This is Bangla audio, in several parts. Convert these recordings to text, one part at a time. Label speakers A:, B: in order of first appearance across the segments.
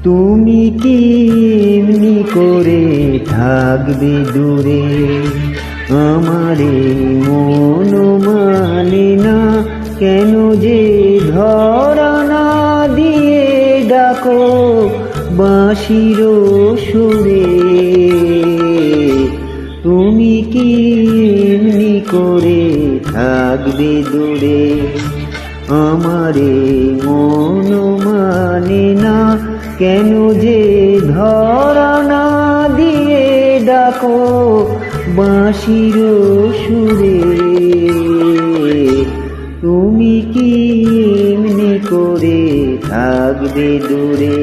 A: তুমি কি এমনি করে থাকবে দূরে, আমারে মন মানে না কেন যে ধরা না দিয়ে ডাকো বাঁশির সুরে। তুমি কি এমনি করে থাকবে দূরে, আমারে মন মানে না কেন যে ধরা না দিয়ে ডাকো বাঁশির সুরে। তুমি কি এমনি করে থাকবে দূরে।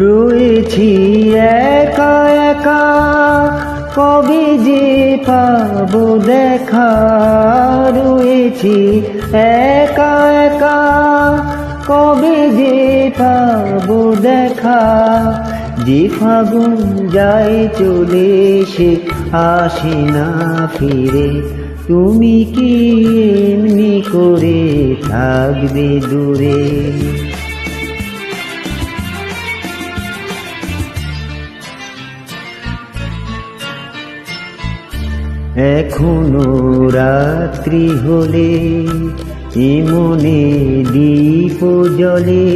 A: রয়েছি একা একা কবে যে পাবো দেখা, রয়েছি একা একা কবে যে পাবো দেখা। যে ফাগুন যায় চলে সে আসে না ফিরে, তুমি কি এমনি করে থাকবে দূরে। এখনো রাত্রি হলে মনে দীপ জ্বলে,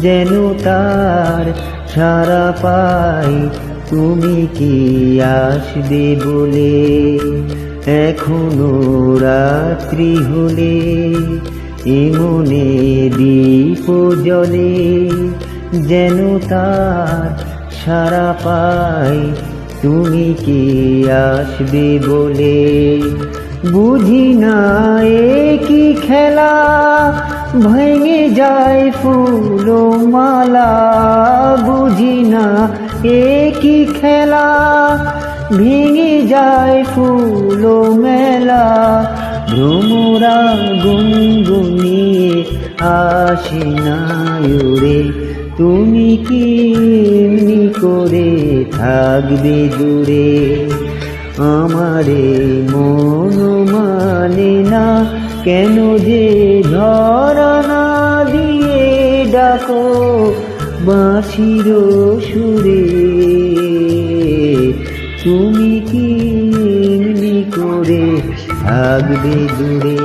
A: যেন তার সারা পাই তুমি কি আসবে বলে। এখনো রাত্রি হলে মনে দীপ জ্বলে, যেন তার সারা পাই তুমি কি আসবে বলে। বুঝি না এ কি খেলা ভেঙে যায় ফুল মালা, বুঝি না এ কি খেলা ভেঙে যায় ফুল মেলা। ভ্রমরা গুনগুনিয়ে আসে না উড়ে, তুমি কি এমনি করে থাকবে দূরে। আমারে মন মানে না কেন যে ধরা না দিয়ে ডাকো বাঁশির সুরে। তুমি কি এমনি করে থাকবে দূরে।